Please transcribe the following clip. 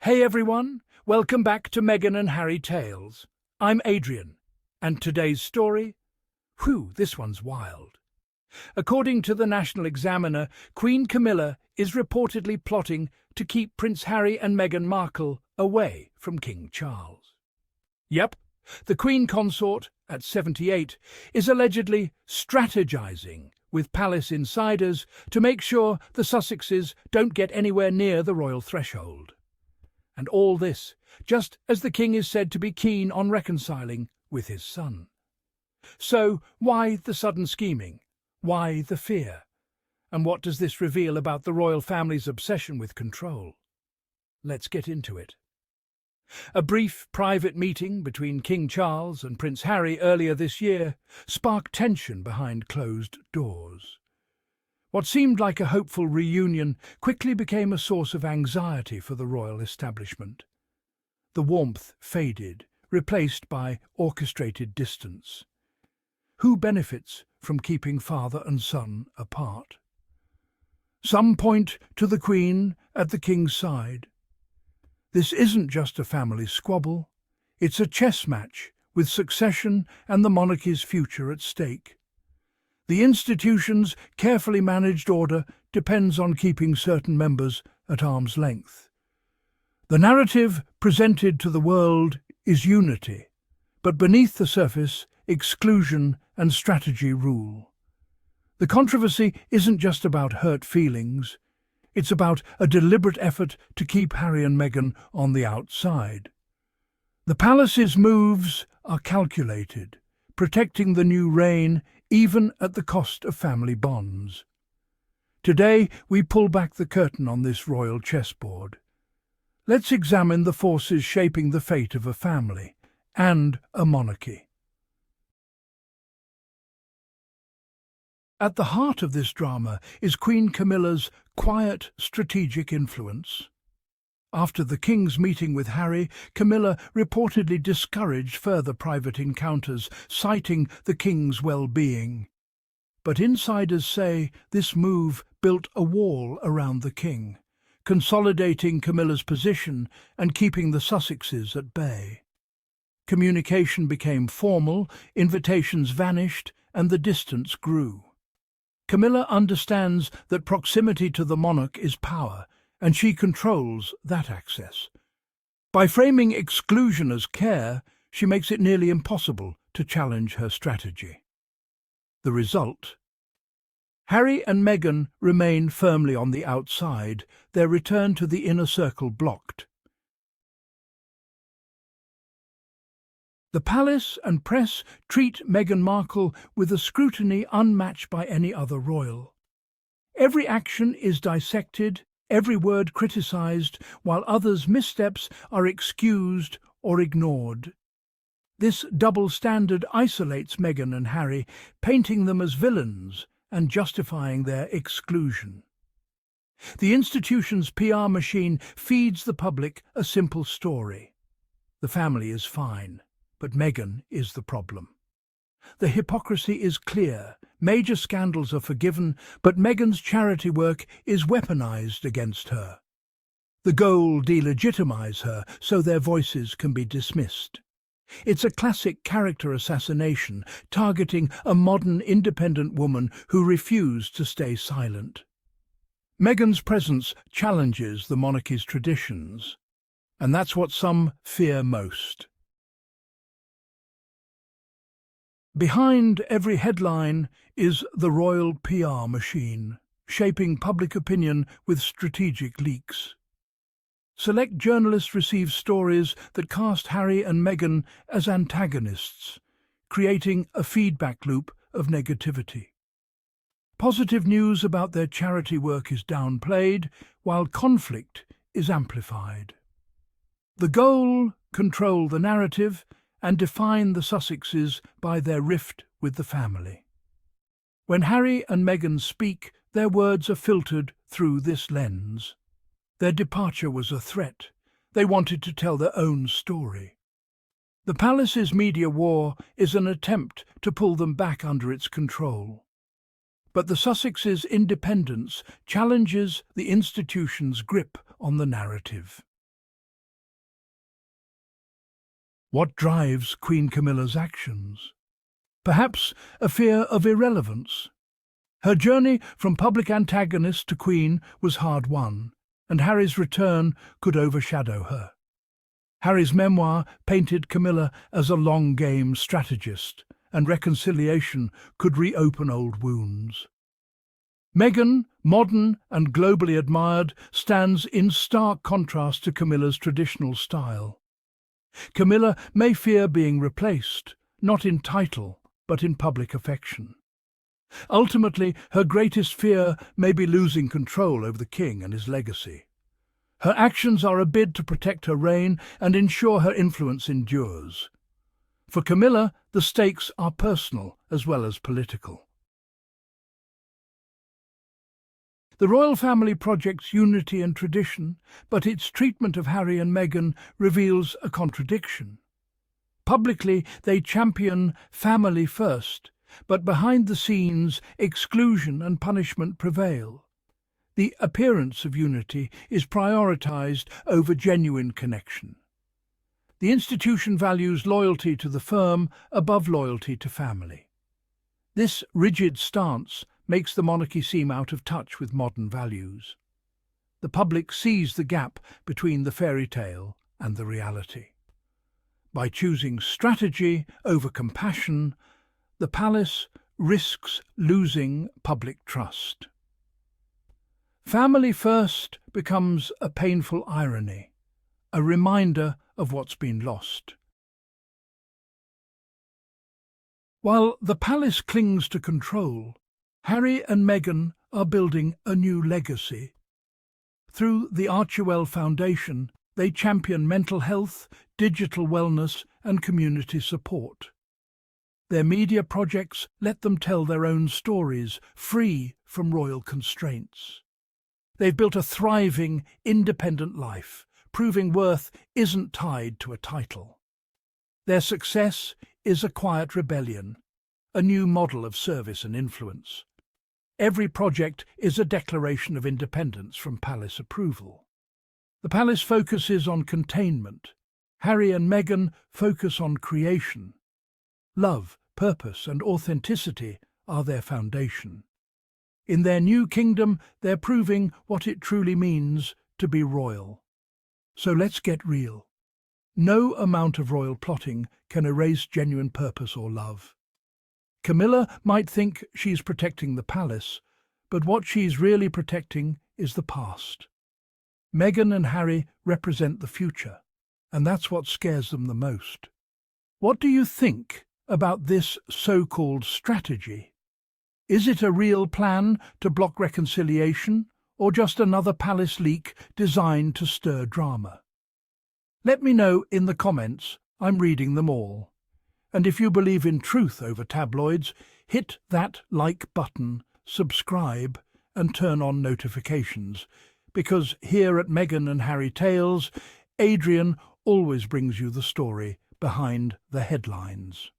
Hey everyone, welcome back to Meghan and Harry Tales. I'm Adrian, and today's story? This one's wild. According to the National Examiner, Queen Camilla is reportedly plotting to keep Prince Harry and Meghan Markle away from King Charles. Yep, the Queen Consort, at 78, is allegedly strategizing with palace insiders to make sure the Sussexes don't get anywhere near the royal threshold. And all this, just as the king is said to be keen on reconciling with his son. So, why the sudden scheming? Why the fear? And what does this reveal about the royal family's obsession with control? Let's get into it. A brief private meeting between King Charles and Prince Harry earlier this year sparked tension behind closed doors. What seemed like a hopeful reunion quickly became a source of anxiety for the royal establishment. The warmth faded, replaced by orchestrated distance. Who benefits from keeping father and son apart? Some point to the Queen at the King's side. This isn't just a family squabble, it's a chess match with succession and the monarchy's future at stake. The institution's carefully managed order depends on keeping certain members at arm's length. The narrative presented to the world is unity, but beneath the surface, exclusion and strategy rule. The controversy isn't just about hurt feelings, it's about a deliberate effort to keep Harry and Meghan on the outside. The palace's moves are calculated, protecting the new reign even at the cost of family bonds. Today we pull back the curtain on this royal chessboard. Let's examine the forces shaping the fate of a family and a monarchy. At the heart of this drama is Queen Camilla's quiet, strategic influence. After the king's meeting with Harry, Camilla reportedly discouraged further private encounters, citing the king's well-being. But insiders say this move built a wall around the king, consolidating Camilla's position and keeping the Sussexes at bay. Communication became formal, invitations vanished, and the distance grew. Camilla understands that proximity to the monarch is power, and she controls that access. By framing exclusion as care, she makes it nearly impossible to challenge her strategy. The result? Harry and Meghan remain firmly on the outside, their return to the inner circle blocked. The palace and press treat Meghan Markle with a scrutiny unmatched by any other royal. Every action is dissected, every word criticized, while others' missteps are excused or ignored. This double standard isolates Meghan and Harry, painting them as villains and justifying their exclusion. The institution's PR machine feeds the public a simple story. The family is fine, but Meghan is the problem. The hypocrisy is clear. Major scandals are forgiven, but Meghan's charity work is weaponized against her. The goal delegitimize her so their voices can be dismissed. It's a classic character assassination, targeting a modern independent woman who refused to stay silent. Meghan's presence challenges the monarchy's traditions, and that's what some fear most. Behind every headline is the royal PR machine, shaping public opinion with strategic leaks. Select journalists receive stories that cast Harry and Meghan as antagonists, creating a feedback loop of negativity. Positive news about their charity work is downplayed, while conflict is amplified. The goal: control the narrative and define the Sussexes by their rift with the family. When Harry and Meghan speak, their words are filtered through this lens. Their departure was a threat. They wanted to tell their own story. The palace's media war is an attempt to pull them back under its control. But the Sussexes' independence challenges the institution's grip on the narrative. What drives Queen Camilla's actions? Perhaps a fear of irrelevance. Her journey from public antagonist to queen was hard-won, and Harry's return could overshadow her. Harry's memoir painted Camilla as a long-game strategist, and reconciliation could reopen old wounds. Meghan, modern and globally admired, stands in stark contrast to Camilla's traditional style. Camilla may fear being replaced, not in title, but in public affection. Ultimately, her greatest fear may be losing control over the king and his legacy. Her actions are a bid to protect her reign and ensure her influence endures. For Camilla, the stakes are personal as well as political. The royal family projects unity and tradition, but its treatment of Harry and Meghan reveals a contradiction. Publicly, they champion family first, but behind the scenes, exclusion and punishment prevail. The appearance of unity is prioritized over genuine connection. The institution values loyalty to the firm above loyalty to family. This rigid stance makes the monarchy seem out of touch with modern values. The public sees the gap between the fairy tale and the reality. By choosing strategy over compassion, the palace risks losing public trust. Family first becomes a painful irony, a reminder of what's been lost. While the palace clings to control, Harry and Meghan are building a new legacy. Through the Archewell Foundation, they champion mental health, digital wellness and community support. Their media projects let them tell their own stories, free from royal constraints. They've built a thriving, independent life, proving worth isn't tied to a title. Their success is a quiet rebellion, a new model of service and influence. Every project is a declaration of independence from palace approval. The palace focuses on containment. Harry and Meghan focus on creation. Love, purpose and authenticity are their foundation. In their new kingdom, they're proving what it truly means to be royal. So let's get real. No amount of royal plotting can erase genuine purpose or love. Camilla might think she's protecting the palace, but what she's really protecting is the past. Meghan and Harry represent the future, and that's what scares them the most. What do you think about this so-called strategy? Is it a real plan to block reconciliation, or just another palace leak designed to stir drama? Let me know in the comments. I'm reading them all. And if you believe in truth over tabloids, hit that like button, subscribe and turn on notifications, because here at Meghan and Harry Tales, Adrian always brings you the story behind the headlines.